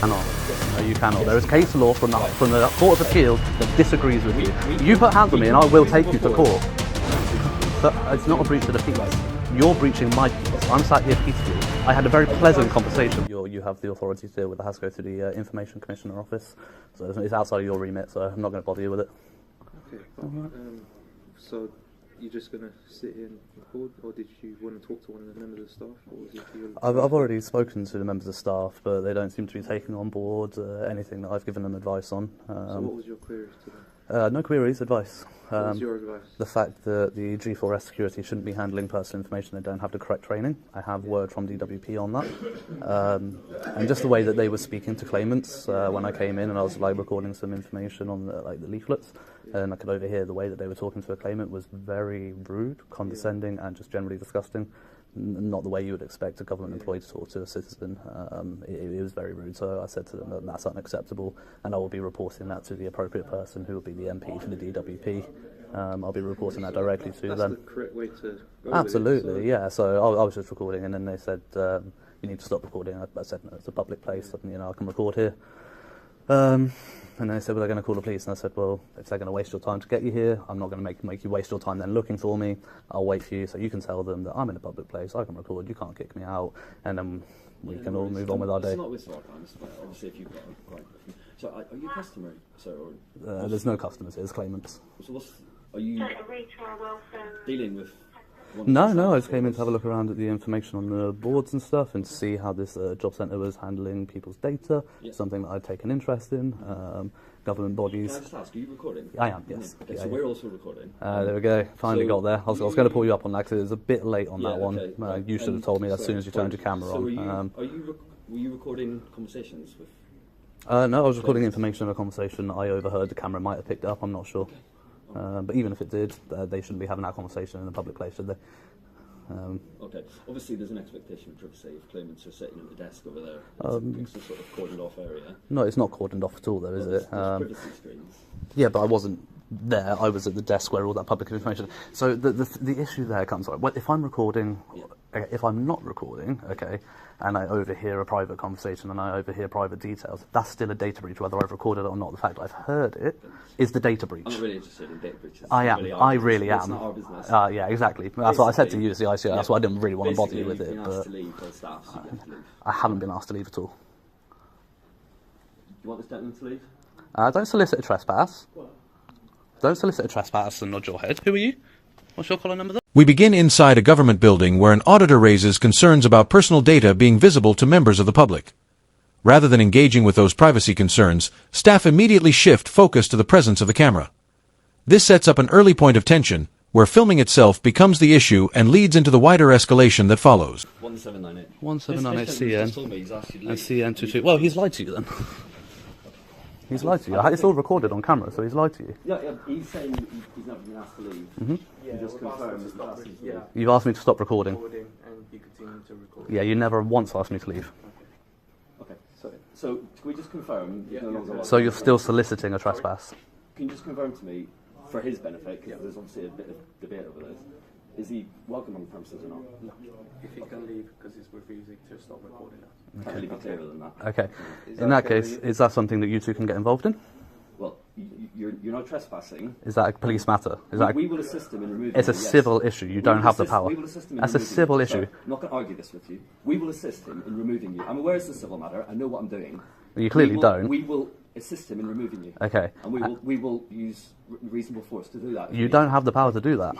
Cannot. No, you cannot. There is case law from the Court of Appeal that disagrees with you. You put hands on me and I will take you to court. But it's not a breach of the peace. You're breaching my peace. I'm sat here peacefully. I had a very pleasant conversation. You have the authority to deal with it. It has to go to the Information Commissioner office. So it's outside of your remit, so I'm not going to bother you with it. Okay. So you're just going to sit here and record, or did you want to talk to one of the members of staff? Or was it I've already spoken to the members of staff, but they don't seem to be taking on board anything that I've given them advice on. So what was your queries to them? No queries, advice. What was your advice? The fact that the G4S security shouldn't be handling personal information, they don't have the correct training. I have word from DWP on that. And just the way that they were speaking to claimants when I came in and I was recording some information on the leaflets, and I could overhear the way that they were talking to a claimant was very rude, condescending, and just generally disgusting. Not the way you would expect a government employee to talk to a citizen. It was very rude, so I said to them that that's unacceptable, and I will be reporting that to the appropriate person, who will be the MP for the DWP. I'll be reporting that directly to them. That's the correct way to go. Absolutely, with it, yeah. So I was just recording, and then they said, you need to stop recording. I said, no, it's a public place, I can record here. And then they said, well, they're going to call the police. And I said, well, if they're going to waste your time to get you here, I'm not going to make you waste your time then looking for me. I'll wait for you, so you can tell them that I'm in a public place, I can record, you can't kick me out, and then we can all move on with our day. It's not with our times, but obviously if you've got a right. So are you a customer? So there's no customers, there's claimants. So are you dealing with? No, I just came in to have a look around at the information on the boards and stuff and to see how this job centre was handling people's data, something that I'd taken interest in, government bodies. Can I just ask, are you recording? I am, yes. Okay, so we're also recording. There we go, finally got there. I was going to pull you up on that because it was a bit late on that one. Okay. You should have told me as soon as you turned your camera on. Were you recording conversations with? No, I was recording information in a conversation I overheard. The camera might have picked up, I'm not sure. But even if it did, they shouldn't be having that conversation in a public place, should they? Okay. Obviously, there's an expectation of privacy if claimants are sitting at the desk over there. It's a sort of cordoned off area. No, it's not cordoned off at all, though, is it? There's privacy screens. Yeah, but I wasn't there. I was at the desk where all that public information. So the issue there comes. Well, if I'm recording, if I'm not recording, okay, and I overhear a private conversation and I overhear private details, that's still a data breach, whether I've recorded it or not. The fact I've heard it is the data breach. I'm not really interested in data breaches. I am. I really am. It's not our business. Yeah, exactly. That's what I said to you, the ICO. That's why I didn't really want to bother you with it. You've been asked to leave by staff, so you have to leave. I haven't been asked to leave at all. You want this gentleman to leave? Don't solicit a trespass. What? Don't solicit a trespass and nod your head. Who are you? What's your collar number there? We begin inside a government building where an auditor raises concerns about personal data being visible to members of the public. Rather than engaging with those privacy concerns, staff immediately shift focus to the presence of the camera. This sets up an early point of tension, where filming itself becomes the issue and leads into the wider escalation that follows. 1798. 1798 CN and CN22. Well, he's lied to you then. He's lied to you. It's all recorded on camera, so he's lied to you. Yeah, he's saying he's never been asked to leave. Mm-hmm. Yeah, just confirm that You've asked me to stop recording. And you continue to record. Yeah, you never once asked me to leave. Okay. So can we just confirm? So you're still soliciting a trespass? Can you just confirm to me, for his benefit, because there's obviously a bit of debate over this, is he welcome on the premises or not? No. If he can leave because he's refusing to stop recording us. Can't really be clearer than that. Okay. In that case, is that something that you two can get involved in? Well, you're not trespassing. Is that a police matter? We will assist him in removing. It's a civil issue. You don't have the power. We will assist him in That's a civil issue. I'm not going to argue this with you. We will assist him in removing you. I'm aware it's a civil matter. I know what I'm doing. Well, you clearly don't. We will assist him in removing you. Okay. And we will use reasonable force to do that. You don't have the power to do that.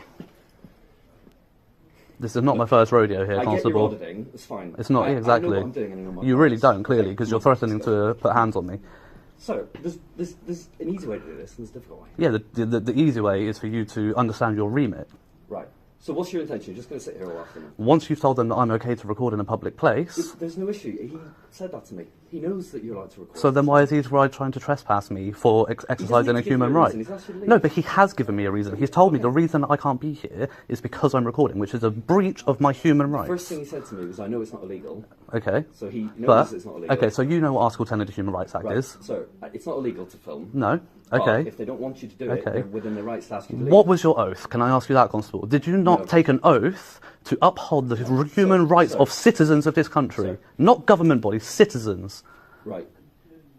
This is not my first rodeo here, Constable. I get your auditing, it's fine. It's not, exactly. I know what I'm doing and I know you really don't, clearly, because you're threatening to put hands on me. So, there's an easy way to do this and there's a difficult way. Yeah, the easy way is for you to understand your remit. Right. So what's your intention? You're just going to sit here all afternoon? Once you've told them that I'm okay to record in a public place... There's no issue. He said that to me. He knows that you're allowed to record. So then why is he trying to trespass me for exercising a human right? No, but he has given me a reason. He's told me the reason I can't be here is because I'm recording, which is a breach of my human rights. The first thing he said to me was, I know it's not illegal. Okay. So he knows it's not illegal. Okay, so you know what Article 10 of the Human Rights Act is. So, it's not illegal to film. No. Okay. But if they don't want you to do it, they're within their rights to ask you to leave. What was your oath? Can I ask you that, Constable? Did you not take an oath to uphold the human rights of citizens of this country? Not government bodies, citizens. Right.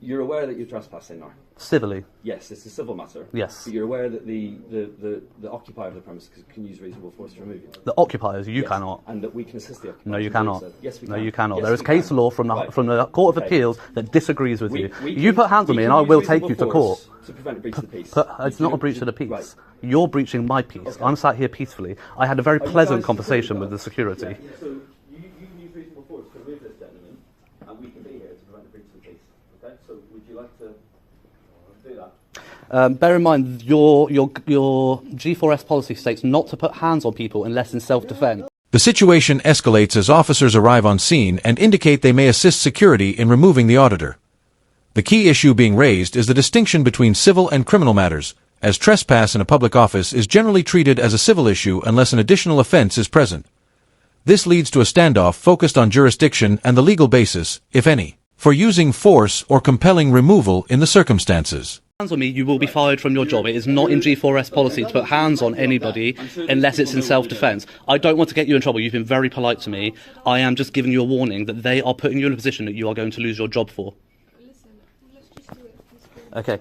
You're aware that you're trespassing now? Civilly. Yes, it's a civil matter. Yes. But you're aware that the occupier of the premises can use reasonable force to remove you? The occupiers, you yes. cannot. And that we can assist the occupiers? No, you cannot. Yes, we can. No, you cannot. Yes, there is case law from the Court of Appeals that disagrees with you. You put hands on me and I will take you to court. To prevent a breach of the peace. But it's not a breach of the peace. Right. You're breaching my peace. Okay. I'm sat here peacefully. I had a very pleasant conversation with the security. Yeah. So you can use reasonable force to remove this gentleman, and we can be here to prevent a breach of the peace. Okay? So would you like to do that? Bear in mind, your G4S policy states not to put hands on people unless in self-defense. The situation escalates as officers arrive on scene and indicate they may assist security in removing the auditor. The key issue being raised is the distinction between civil and criminal matters, as trespass in a public office is generally treated as a civil issue unless an additional offense is present. This leads to a standoff focused on jurisdiction and the legal basis, if any, for using force or compelling removal in the circumstances. Hands on me, you will be fired from your job. It is not in G4S policy to put hands on anybody unless it's in self-defense. I don't want to get you in trouble. You've been very polite to me. I am just giving you a warning that they are putting you in a position that you are going to lose your job for. Okay.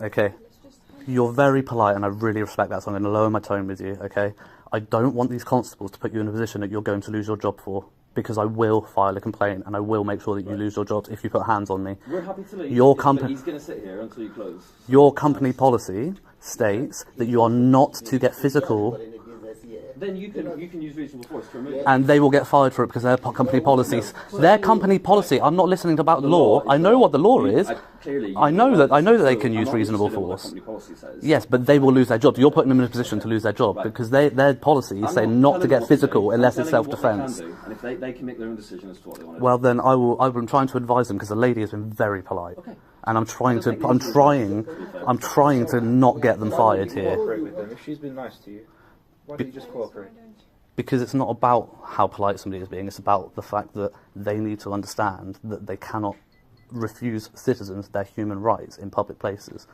Okay. You're very polite and I really respect that, so I'm going to lower my tone with you, okay? I don't want these constables to put you in a position that you're going to lose your job for, because I will file a complaint and I will make sure that you lose your jobs if you put hands on me. We're happy to leave. Your He's going to sit here until you close. Your company policy states that you are not to get physical. Then you can use reasonable force to remove it. And they will get fired for it because their company policies. Their company policy. I'm not listening about the law. I know what the law is. I know that they can use reasonable force. Yes, but they will lose their job. You're putting them in a position to lose their job because their policies say not to get physical unless it's self-defense. And if they can make their own decision as to what they want to do. Well, then I've been trying to advise them because the lady has been very polite. Okay. And I'm trying to not get them fired here. If she's been nice to you, why don't you just cooperate? Because it's not about how polite somebody is being, it's about the fact that they need to understand that they cannot refuse citizens their human rights in public places.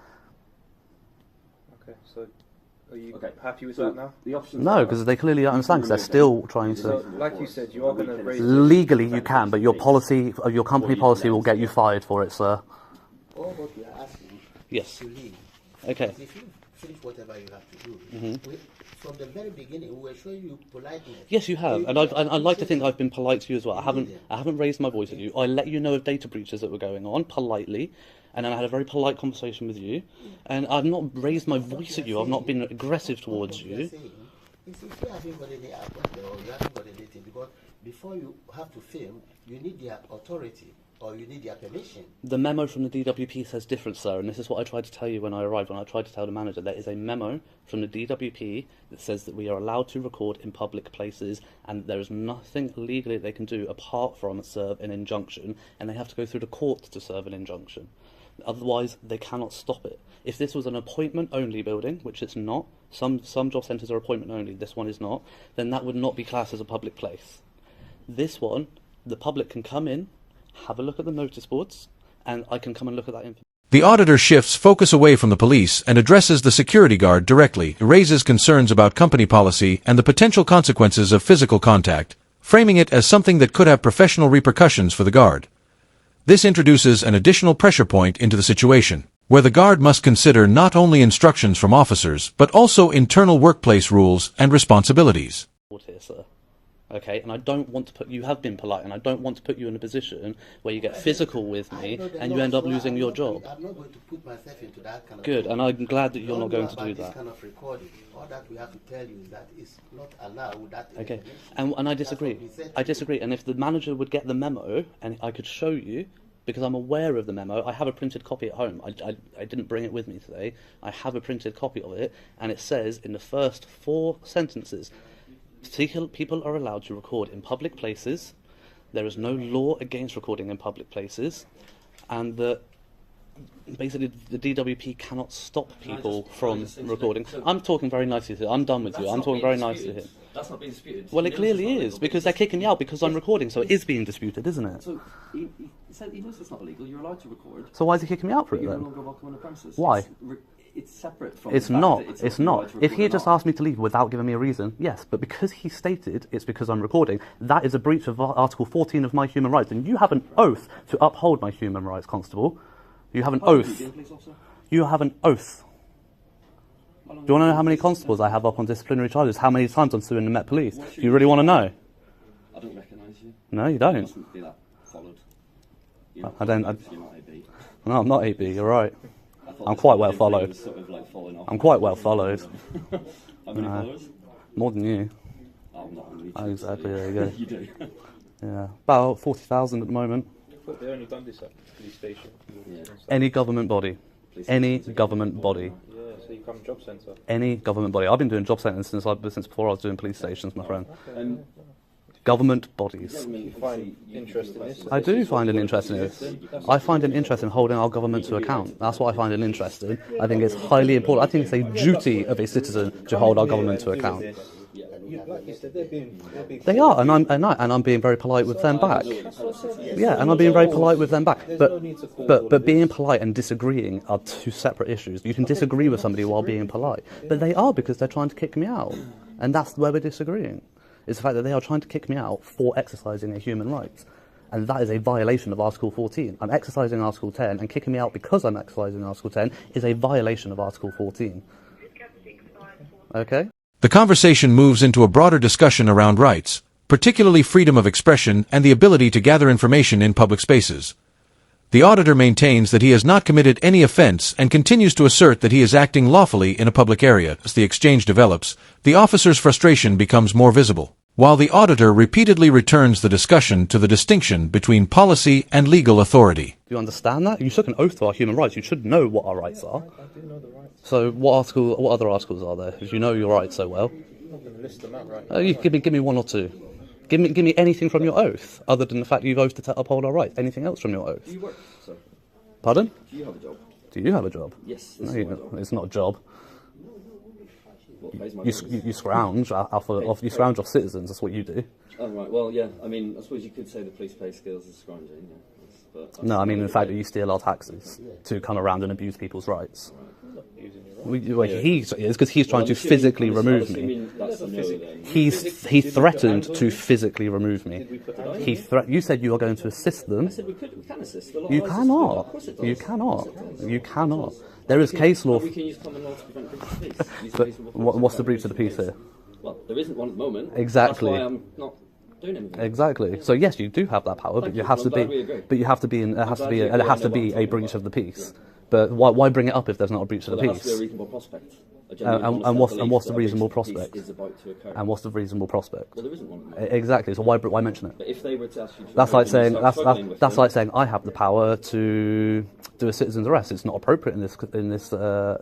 Okay, so are you happy with that now? No, because they clearly don't understand, because they're still trying to... So, like you said, you are going to raise... Legally you can, but your policy, your company policy will get you fired for it, sir. All what we are asking Yes. to leave. Okay. If you finish whatever you have to do, from the very beginning, we were showing you politeness. Yes, you have, and I'd like to think I've been polite to you as well. I haven't raised my voice at you. I let you know of data breaches that were going on politely, and then I had a very polite conversation with you, and I've not raised my voice at you. I've not been aggressive towards you. Is if you haven't got any appointment or you haven't got anything, because before you have to film, you need their authority or you need their permission. The memo from the DWP says different, sir, and this is what I tried to tell you when I arrived, when I tried to tell the manager. There is a memo from the DWP that says that we are allowed to record in public places, and there is nothing legally they can do apart from serve an injunction, and they have to go through the court to serve an injunction. Otherwise, they cannot stop it. If this was an appointment-only building, which it's not, some job centres are appointment-only, this one is not, then that would not be classed as a public place. This one, the public can come in, have a look at the notice boards, and I can come and look at that information. The auditor shifts focus away from the police and addresses the security guard directly, raises concerns about company policy and the potential consequences of physical contact, framing it as something that could have professional repercussions for the guard. This introduces an additional pressure point into the situation, where the guard must consider not only instructions from officers, but also internal workplace rules and responsibilities. Here, sir. Okay, and I don't want to you have been polite, and I don't want to put you in a position where you get physical with me and you end up losing your job. I'm not going to put myself into that kind of... Good, and I'm glad that you're not going to do that. Kind of recording. All that we have to tell you is that it's not allowed with that. Okay, and I disagree. I disagree, and if the manager would get the memo and I could show you, because I'm aware of the memo, I have a printed copy at home. I didn't bring it with me today. I have a printed copy of it, and it says in the first 4 sentences, people are allowed to record in public places. There is no law against recording in public places, and basically the DWP cannot stop people from recording. I'm talking very nicely to you. I'm done with you. I'm talking very nicely here. That's not being disputed. Well, it clearly is, because they're kicking me out because I'm recording, so it is being disputed, isn't it? So he said he knows it's not illegal. You're allowed to record. So why is he kicking me out for it You're then? no longer welcome on the premises. Why? it's separate from. It's the fact not. that It's a not. right to If record he or had just not. asked me to leave without giving me a reason, yes. But because he stated it's because I'm recording, that is a breach of Article 14 of my human rights. And you have an oath to uphold my human rights, Constable. You have an How long have you oath. been police officer? You have an oath. How long Do you want to have know you how been many police constables I have up on disciplinary charges? How many times I'm suing the Met Police? What's Do your you really want to know? officer? I don't recognise you. No, you You don't. mustn't be that followed. You're not I don't- followed, you're not AB. No, I'm not AB. You're right. I thought I'm this quite whole well thing followed. was sort of like falling off. I'm quite well followed. How many followers? More than you. Oh, I'm not on YouTube. Oh, exactly, so there you go. You do. Yeah. About 40,000 at the moment. I thought they only done this at police station. Yeah. and stuff. Any government body. Police Any stations are government more body. than that. Yeah, so you come job centre. Any government body. I've been doing job centres since before I was doing police stations, my friend. Government bodies. I mean, Find interest in this. I do find an interest in this. I find an interest in holding our government to account. That's what I find an interest in. I think it's highly important. I think it's a duty of a citizen to hold our government to account. Like you said, they're being They are, and I'm being very polite with them back. Yeah, and I'm being very polite with them back. But being polite and disagreeing are two separate issues. You can disagree with somebody while being polite, but they are because they're trying to kick me out, and that's where we're disagreeing. It's the fact that they are trying to kick me out for exercising a human right. And that is a violation of Article 14. I'm exercising Article 10, and kicking me out because I'm exercising Article 10 is a violation of Article 14. Okay? The conversation moves into a broader discussion around rights, particularly freedom of expression and the ability to gather information in public spaces. The auditor maintains that he has not committed any offense and continues to assert that he is acting lawfully in a public area. As the exchange develops, the officer's frustration becomes more visible, while the auditor repeatedly returns the discussion to the distinction between policy and legal authority. Do you understand that? You took an oath to our human rights. You should know what our rights are. I do know the rights. So what other articles are there? If you know your rights so well. I'm not going to list them out right now. You give me one or two. Give me anything from your oath, other than the fact you've oathed to uphold our rights. Anything else from your oath? Do you work, sir? Pardon? Do you have a job? Do you have a job? Yes, No, this is my job. it's not a job. What pays my You, bills? you scrounge off citizens. That's what you do. Oh, right. Well, yeah. I mean, I suppose you could say the police pay scales is scrounging. Yeah. But No, I mean the fact that you steal our taxes to come around and abuse people's rights. Using your rights. He is because he's trying to physically remove me. That's a no, then. He threatened to physically remove me. You said you are going to assist them. I said we can assist. The law You allows us to do that. cannot. Of course it does. You Of cannot. course it does. You cannot. There is case law. We can use common law to prevent breach of peace. Use But reasonable force to what's the prevent breach of the peace here? Well, there isn't one at the moment. Exactly. That's why I'm not doing anything. Exactly. So yes, you do have that power, but Thank you you. have I'm to glad we be. agree. But you have to be. It has to glad be. we It agree. has I to know be what I'm a talking breach about. of the peace. But why bring it up if there's not a breach of Well, the there has to be a peace? reasonable prospect. A And genuine, honest what's belief the that a reasonable breach of peace prospect? is about to occur. And what's the reasonable prospect? Well, there isn't one at the moment. Exactly. So why mention it? But if they were to ask you to That's remove like them, saying you start struggling with that's them. like saying I have the power to do a citizen's arrest. It's not appropriate in this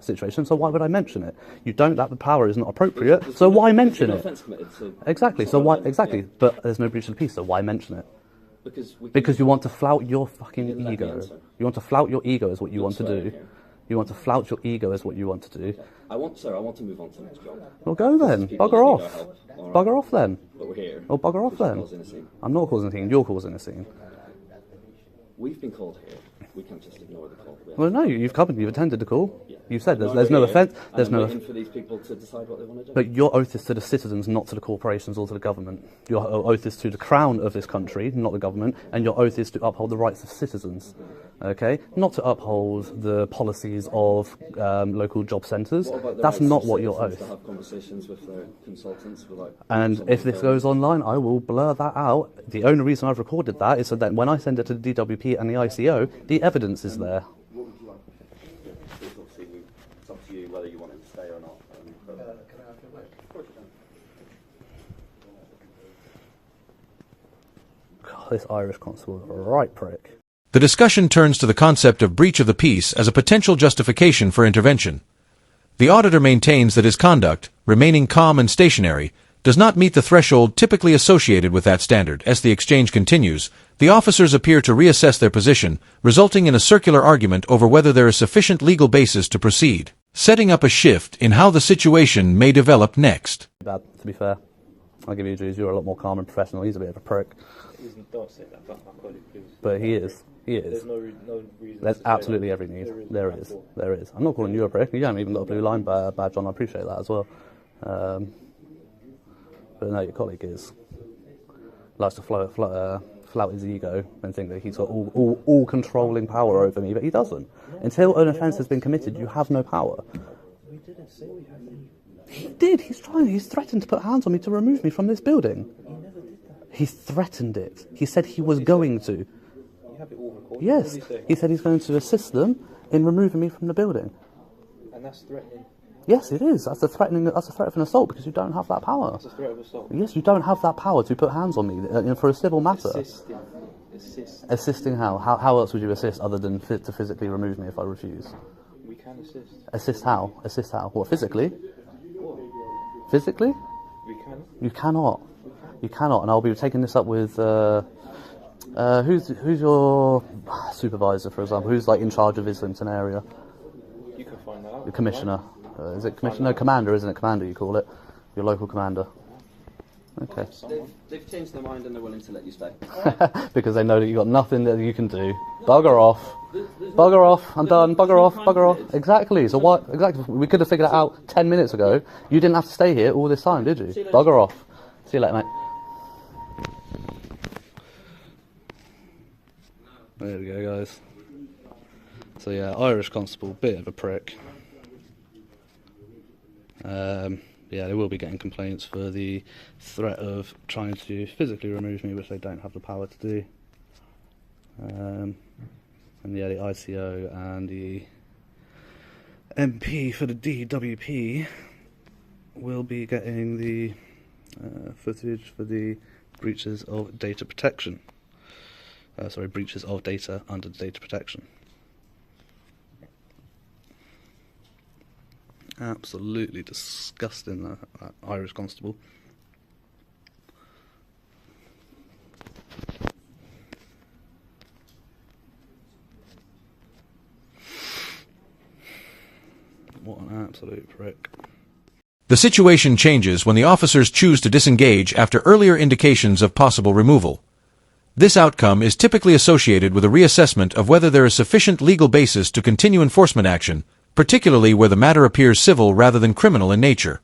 situation. So why would I mention it? You don't have the power. Is not appropriate. There's So been why no mention it? offence committed, so Exactly. it's So not why like- exactly? yeah. But there's no breach of the peace. So why mention it? Because You want to flout your fucking didn't let me ego. answer. You want to flout your ego is what you You're want to swearing do. here. You want to flout your ego is what you want to do. I want to move on to the next job. Well, go then. People Bugger that need our off. help. All right. Bugger off then. But we're here. Oh, bugger off Which is then. causing a scene. I'm not causing a scene. You're causing a scene. We've been called here. We can't just ignore the call. We have Well, to- no, you've come. You've attended the call. Yeah. You've said Now there's no we're here, offence. and There's I'm no. waiting for these people to decide what they want to do. But your oath is to the citizens, not to the corporations or to the government. Your oath is to the crown of this country, not the government, and your oath is to uphold the rights of citizens. Okay, not to uphold the policies of local job centres. What about the That's rights not of what your citizens oath. to have conversations with their consultants without And someone if this filming? goes online, I will blur that out. The only reason I've recorded that is so that when I send it to the DWP and the ICO, the evidence is there. What would you like? It's obviously it's up to you whether you want him to stay or not. But- Of course you can. God, this Irish constable is a right prick. The discussion turns to the concept of breach of the peace as a potential justification for intervention. The auditor maintains that his conduct, remaining calm and stationary, does not meet the threshold typically associated with that standard. As the exchange continues, the officers appear to reassess their position, resulting in a circular argument over whether there is sufficient legal basis to proceed, setting up a shift in how the situation may develop next. Bad, to be fair. I'll give you dues. You're a lot more calm and professional. He's a bit of a prick. Don't say that about my colleague, please. But he is. He is. There's no reason. There's to say absolutely that. every need. isn't There at is. all. There is. I'm not calling you a prick. You haven't even got a blue line badge on. I appreciate that as well. But no, your colleague is. Likes to flout his ego and think that he's got all controlling power over me, but he doesn't. Until an offence has been committed, you have no power. We didn't say we had any. He did. He's threatened to put hands on me to remove me from this building. He never did that. He threatened it. He said he was going to. You have it all recorded. Yes. What did he say? He said he's going to assist them in removing me from the building. And that's threatening. Yes, it is. That's a threat of an assault because you don't have that power. That's a threat of assault. Yes, you don't have that power to put hands on me for a civil matter. Assist. Assisting how? How else would you assist other than to physically remove me if I refuse? We can assist. Assist how? Assist how? What, physically? What? Physically? We can. You cannot. You cannot. And I'll be taking this up with who's your supervisor, for example? Who's like in charge of Islington area? You can find that out. The commissioner. Is it commissioner? No, commander, isn't it? Commander, you call it. Your local commander. Okay. They've changed their mind and they're willing to let you stay. Because they know that you've got nothing that you can do. Bugger off. Bugger off. I'm done. Bugger off. Bugger off. Exactly. So what? Exactly. We could have figured it out 10 minutes ago. You didn't have to stay here all this time, did you? Bugger off. See you later, mate. There we go, guys. So yeah, Irish constable, bit of a prick. Yeah, they will be getting complaints for the threat of trying to physically remove me, which they don't have the power to do. And yeah, the ICO and the MP for the DWP will be getting the footage for the breaches of data protection. Breaches of data under data protection. Absolutely disgusting, that Irish constable. What an absolute prick. The situation changes when the officers choose to disengage after earlier indications of possible removal. This outcome is typically associated with a reassessment of whether there is sufficient legal basis to continue enforcement action, particularly where the matter appears civil rather than criminal in nature.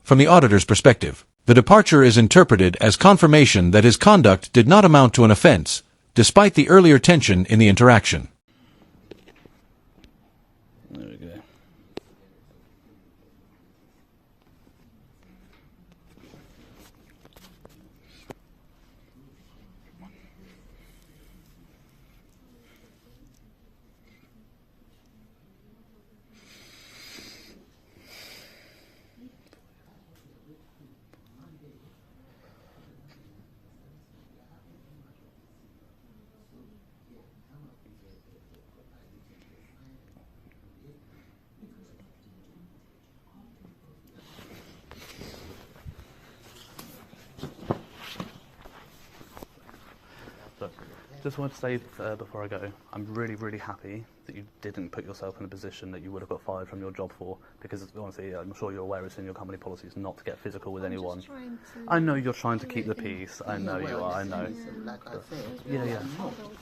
From the auditor's perspective, the departure is interpreted as confirmation that his conduct did not amount to an offense, despite the earlier tension in the interaction. There we go. Just want to say before I go, I'm really, really happy that you didn't put yourself in a position that you would have got fired from your job for, because honestly, I'm sure you're aware it's in your company policies not to get physical with anyone. Just trying to I know you're trying to keep the peace. I know you are. I know. Like I said, Yeah, yeah.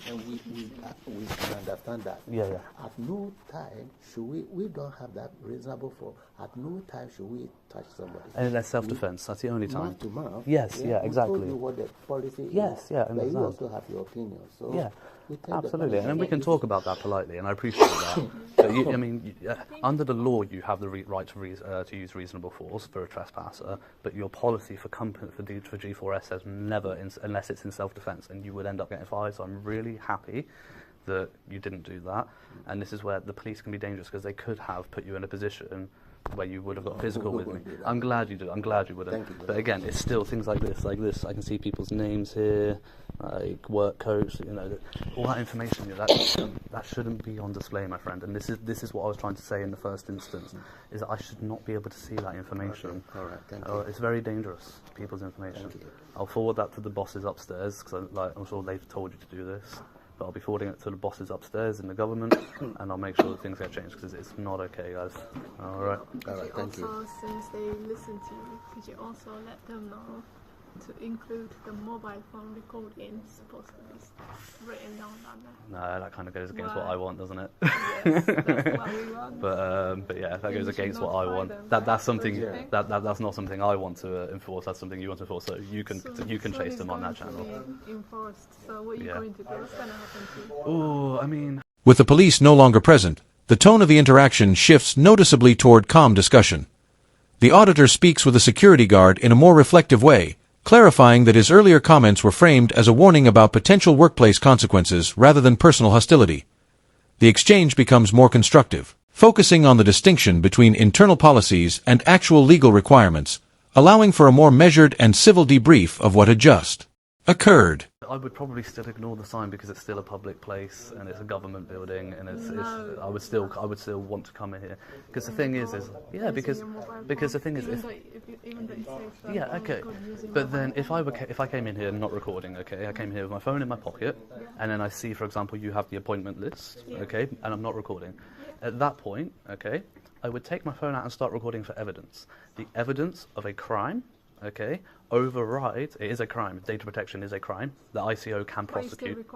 and we can understand that. Yeah, yeah. At no time should we don't have that reasonable for. At no time should we touch somebody. And that's self-defense. That's the only time. Mouth to mouth. Yes, yeah, We exactly. told you what the policy Yes, is. yeah, I But you understand. also have your opinion. So Yeah, we tell the absolutely. policy And we that can this talk is- about that politely, and I appreciate that. But you, I mean, under the law, you have the right to use reasonable force for a trespasser, but your policy for G4S says never, unless it's in self-defense, and you would end up getting fired. So I'm really happy that you didn't do that. And this is where the police can be dangerous, because they could have put you in a position where you would have got physical with me. I'm glad you did. I'm glad you wouldn't. Thank you very But again, it's still things like this. I can see people's names here, like work codes. You know, all that information. That shouldn't be on display, my friend. And this is what I was trying to say in the first instance, is that I should not be able to see that information. All right, thank you. It's very dangerous, people's information. Thank you. I'll forward that to the bosses upstairs, because I'm sure they've told you to do this. But I'll be forwarding it to the bosses upstairs in the government, and I'll make sure that things get changed, because it's not okay, guys. All right. All right, thank you. also, since they listen to you, could you also let them know to include the mobile phone recording supposed to be written down there? No, that kind of goes against what I want, doesn't it? Yes, that's what we want. But yeah, that goes you should against what I notify want. them, That's right? something Don't you think? that's not something I want to enforce. That's something you want to enforce. So you can chase it's them on that going channel. to be enforced. So what are you Yeah. going to do? What's going to happen to you? Oh, I mean, With the police no longer present, the tone of the interaction shifts noticeably toward calm discussion. The auditor speaks with a security guard in a more reflective way, clarifying that his earlier comments were framed as a warning about potential workplace consequences rather than personal hostility. The exchange becomes more constructive, focusing on the distinction between internal policies and actual legal requirements, allowing for a more measured and civil debrief of what had just occurred. I would probably still ignore the sign because it's still a public place and it's a government building, and I would still want to come in here because the thing is yeah, because the thing is even though it says that yeah, okay, but then if I came in here not recording, okay, I came here with my phone in my pocket, and then I see, for example, you have the appointment list, okay, and I'm not recording. At that point, okay, I would take my phone out and start recording for evidence. The evidence of a crime, okay, overrides, it is a crime, data protection is a crime, the ICO can prosecute.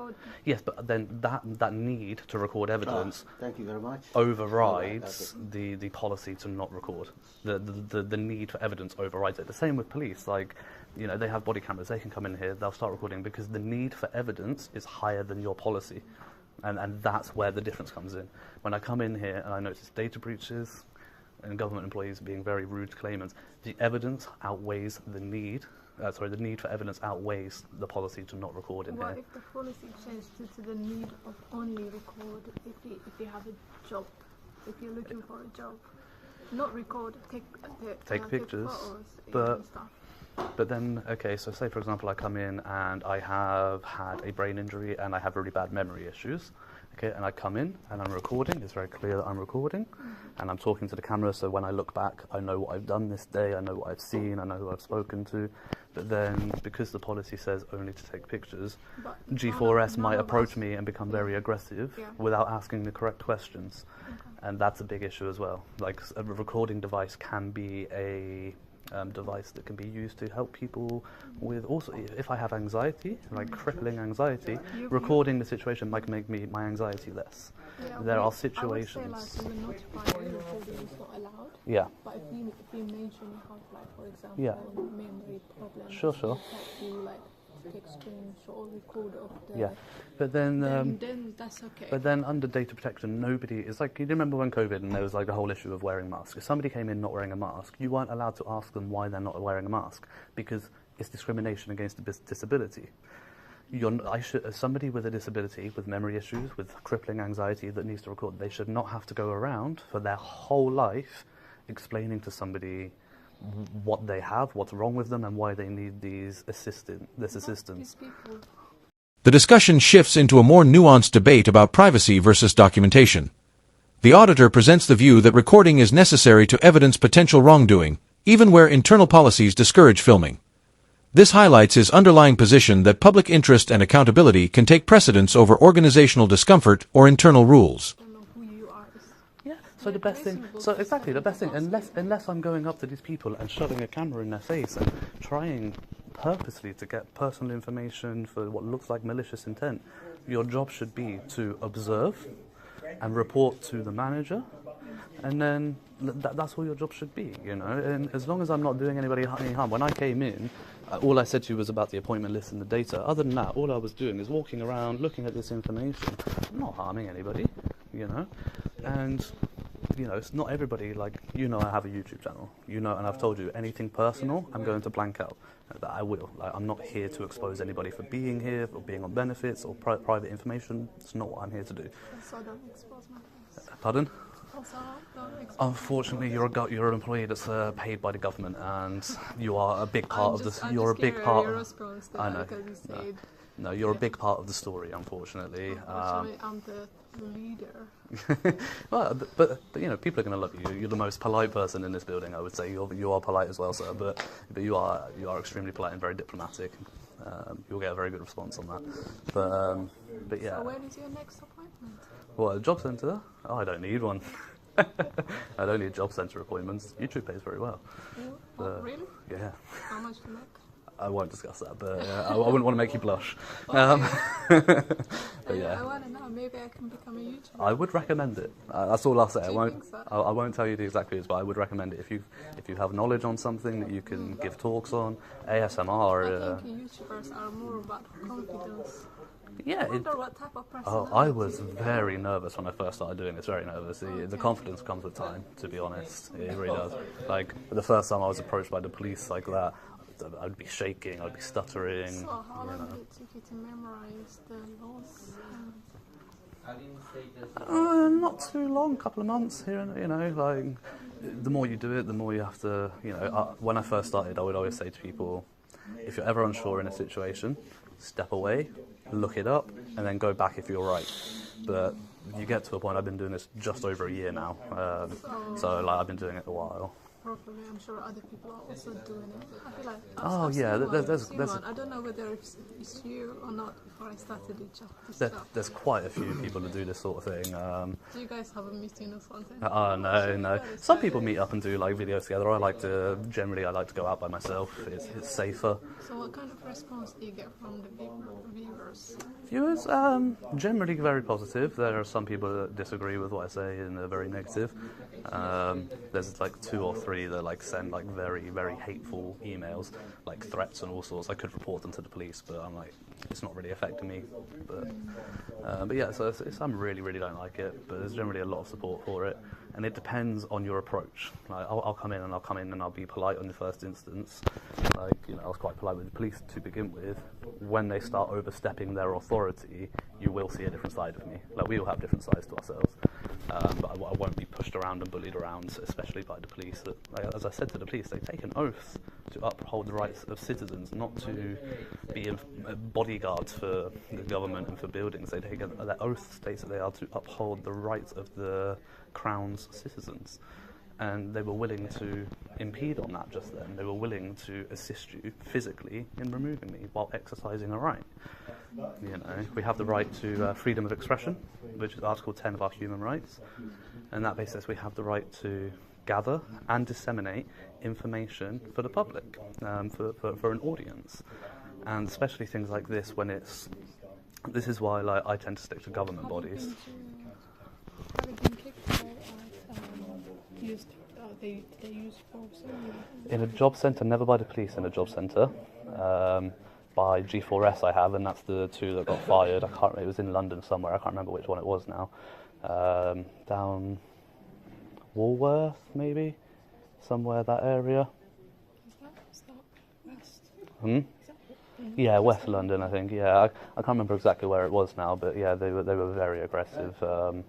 Yes, but then that need to record evidence Thank you very much. overrides the policy to not record. The need for evidence overrides it. The same with police, like, you know, they have body cameras, they can come in here, they'll start recording because the need for evidence is higher than your policy. And that's where the difference comes in. When I come in here and I notice data breaches, and government employees being very rude to claimants, the evidence outweighs the need. The need for evidence outweighs the policy to not record in What here. if the policy changed to the need of only record if you have a job, if you're looking for a job, not record, take pictures, photos, but- and stuff. But then, okay, so say for example I come in and I have had a brain injury and I have really bad memory issues. Okay, and I come in and I'm recording, it's very clear that I'm recording, and I'm talking to the camera, so when I look back, I know what I've done this day, I know what I've seen, I know who I've spoken to. But then, because the policy says only to take pictures, But G4S none might of approach us- me and become very aggressive Yeah. without asking the correct questions. And that's a big issue as well. Like, a recording device can be a device that can be used to help people with also, if I have anxiety, like crippling anxiety, recording the situation might make my anxiety less. Yeah, There are I would say, situations. like, we will notify you recording is not allowed. Yeah, But if you mention you have, like, for example, Yeah. memory problems, Sure. you like take screenshots or record of the. Yeah. But then Then that's okay. But then under data protection, nobody is like, you remember when COVID and there was like the whole issue of wearing masks. If somebody came in not wearing a mask, you weren't allowed to ask them why they're not wearing a mask because it's discrimination against a disability. Somebody with a disability, with memory issues, with crippling anxiety that needs to record, they should not have to go around for their whole life explaining to somebody what they have, what's wrong with them, and why they need this assistance. These people, The discussion shifts into a more nuanced debate about privacy versus documentation. The auditor presents the view that recording is necessary to evidence potential wrongdoing, even where internal policies discourage filming. This highlights his underlying position that public interest and accountability can take precedence over organizational discomfort or internal rules. don't know who you are. Yeah. So the best thing, unless I'm going up to these people and shoving a camera in their face and trying purposely to get personal information for what looks like malicious intent, your job should be to observe and report to the manager, and then that's all your job should be, you know. And as long as I'm not doing anybody any harm. When I came in, all I said to you was about the appointment list and the data. Other than that, all I was doing is walking around, looking at this information. I'm not harming anybody, you know. And, you know, it's not everybody, like, you know, I have a YouTube channel, you know, and I've told you anything personal, I'm going to blank out. That I will. Like, I'm not here to expose anybody for being here, or being on benefits, or private information. It's not what I'm here to do. Also, don't expose my face. Pardon? Also, don't expose. Unfortunately, you're an employee that's paid by the government, and you are a big part of this. You're a big part. Your response to I that know. because you said, No, you're a big part of the story, unfortunately. unfortunately, I'm the leader. Well, but you know, people are going to love you. You're the most polite person in this building, I would say. You are polite as well, sir. But you are extremely polite and very diplomatic. You'll get a very good response on that. But yeah. So when is your next appointment? What, a job centre? Oh, I don't need one. I don't need job centre appointments. YouTube pays very well. Really? Yeah. How much do you make? I won't discuss that, but I wouldn't want to make you blush. But yeah, I want to know. Maybe I can become a YouTuber. I would recommend it. That's all I'll say. Do I you won't. think so? I won't tell you the exact views, but I would recommend it if you have knowledge on something that you can give talks on. ASMR. I think YouTubers are more about confidence. Yeah. I wonder what type of person. Oh, I was very nervous when I first started doing this. Very nervous. The confidence comes with time, to be honest. It really does. Like the first time I was approached by the police like that, I'd be shaking, I'd be stuttering. So how long did it take you to memorize the laws? Not too long, couple of months here, like the more you do it, the more you have to, when I first started, I would always say to people, if you're ever unsure in a situation, step away, look it up, and then go back if you're right. But you get to a point, I've been doing this just over a year now, so like I've been doing it a while. Probably, I'm sure other people are also doing it. I feel like Oh, I've yeah, seen there's one. I don't know whether it's you or not before I started the job. There's quite a few people that do this sort of thing. Do you guys have a meeting or something? No. Some people meet up and do like videos together. I like to go out by myself. It's safer. So what kind of response do you get from the viewers? Viewers, generally very positive. There are some people that disagree with what I say and they're very negative. There's like 2 or 3 that like send like very, very hateful emails, like threats and all sorts. I could report them to the police, but I'm like, it's not really affecting me. But yeah, so some really, really don't like it, but there's generally a lot of support for it. And it depends on your approach. Like, I'll come in and I'll be polite on the first instance. Like, I was quite polite with the police to begin with. When they start overstepping their authority, you will see a different side of me. Like, we all have different sides to ourselves. But I won't be pushed around and bullied around, especially by the police. As I said to the police, they take an oath to uphold the rights of citizens, not to be bodyguards for the government and for buildings. That oath states that they are to uphold the rights of the Crown's citizens. And they were willing to impede on that just then. They were willing to assist you physically in removing me while exercising a right. We have the right to freedom of expression, which is Article 10 of our human rights. And that basis, we have the right to gather and disseminate information for the public, for an audience. And especially things like this this is why I tend to stick to government bodies. Have you been kicked or they use force? In a job centre, never by the police in a job centre. By G4S I have, and that's the 2 that got fired. It was in London somewhere, I can't remember which one it was now. Down Walworth, maybe? Somewhere that area. Is that west? Yeah, West London, I think. Yeah, I can't remember exactly where it was now, but yeah, they were very aggressive. Oh,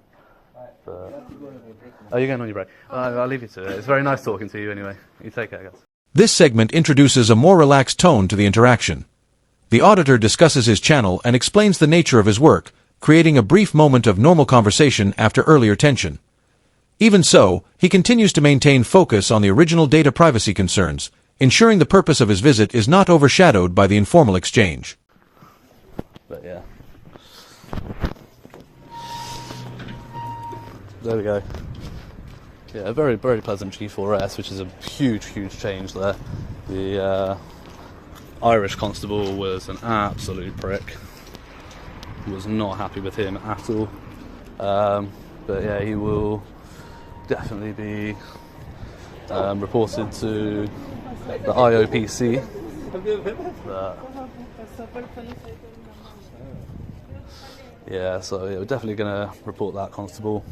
you're going on your break. I'll leave you to it. It's very nice talking to you anyway. You take care, guys. This segment introduces a more relaxed tone to the interaction. The auditor discusses his channel and explains the nature of his work, creating a brief moment of normal conversation after earlier tension. Even so, he continues to maintain focus on the original data privacy concerns, ensuring the purpose of his visit is not overshadowed by the informal exchange. But yeah. There we go. Yeah, a very, very pleasant G4S, which is a huge, huge change there. The Irish constable was an absolute prick. Was not happy with him at all. But yeah, he will definitely be reported to the IOPC. Yeah, so we're definitely going to report that constable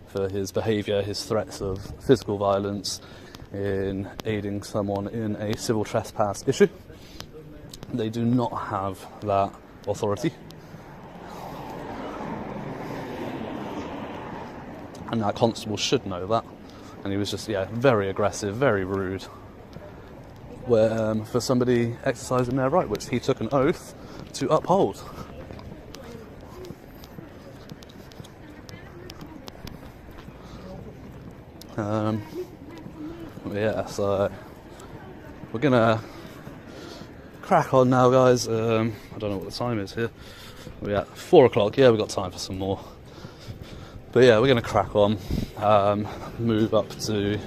for his behaviour, his threats of physical violence in aiding someone in a civil trespass issue. They do not have that authority. And that constable should know that. And he was just, very aggressive, very rude. Where, for somebody exercising their right, which he took an oath to uphold. So we're gonna crack on now, guys. I don't know what the time is here. We're at 4 o'clock. Yeah, we've got time for some more. But yeah, we're gonna crack on. Move up to,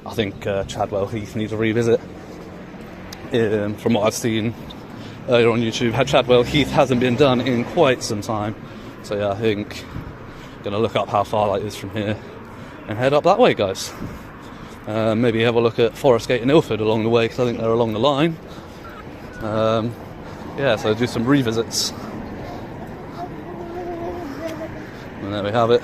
I think, Chadwell Heath need to revisit. from what I've seen earlier on YouTube. Chadwell Heath hasn't been done in quite some time. So yeah, I think I'm going to look up how far that is from here and head up that way, guys. Maybe have a look at Forest Gate and Ilford along the way, because I think they're along the line. Yeah, so do some revisits. And there we have it.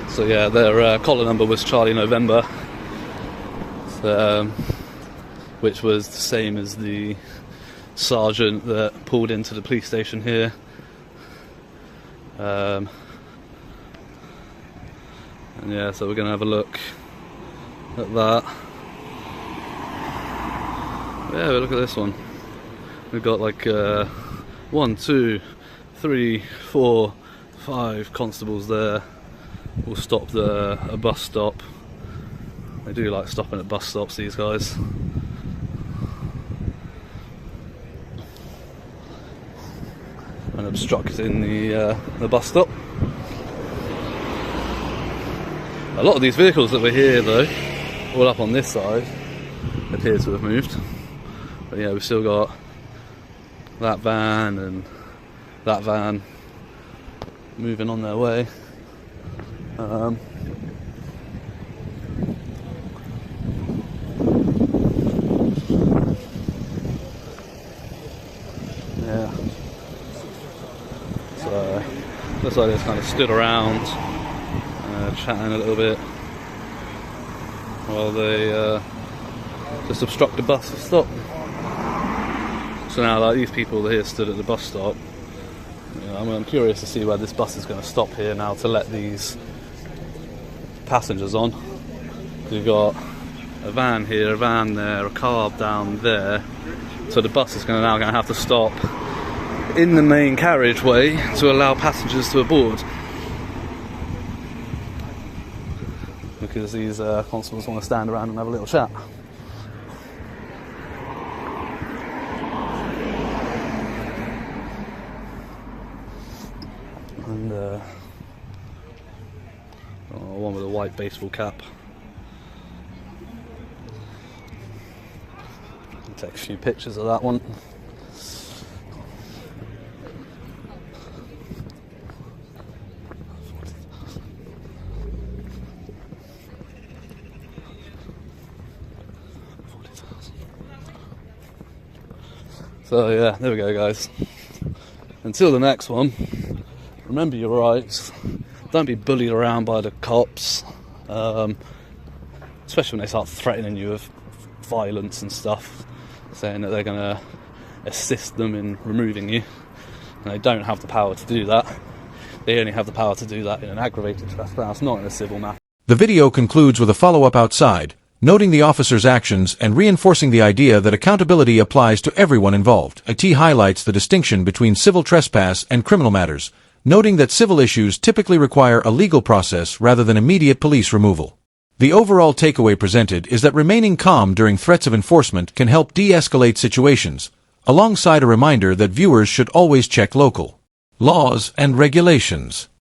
So yeah, their collar number was Charlie November, which was the same as the sergeant that pulled into the police station here. And yeah, so we're going to have a look at that. Yeah, look at this one. We've got like 1, 2, 3, 4, 5 constables there. We'll stop a bus stop. They do like stopping at bus stops, these guys. And obstructing the bus stop. A lot of these vehicles that were here, though, all up on this side, appear to have moved. But yeah, we've still got that van and that van moving on their way. Yeah. So looks like they just kind of stood around, chatting a little bit while they just obstruct the bus stop. So now, like, these people here stood at the bus stop. You know, I'm curious to see where this bus is going to stop here now to let these passengers on. We've got a van here, a van there, a car down there. So the bus is now going to have to stop in the main carriageway to allow passengers to board. Because these constables want to stand around and have a little chat. And one with a white baseball cap. I'll take a few pictures of that one. So yeah, there we go, guys. Until the next one, remember your rights. Don't be bullied around by the cops, especially when they start threatening you with violence and stuff, saying that they're going to assist them in removing you. And they don't have the power to do that. They only have the power to do that in an aggravated trespass, not in a civil matter. The video concludes with a follow-up outside, noting the officer's actions and reinforcing the idea that accountability applies to everyone involved. IT highlights the distinction between civil trespass and criminal matters, noting that civil issues typically require a legal process rather than immediate police removal. The overall takeaway presented is that remaining calm during threats of enforcement can help de-escalate situations, alongside a reminder that viewers should always check local laws and regulations.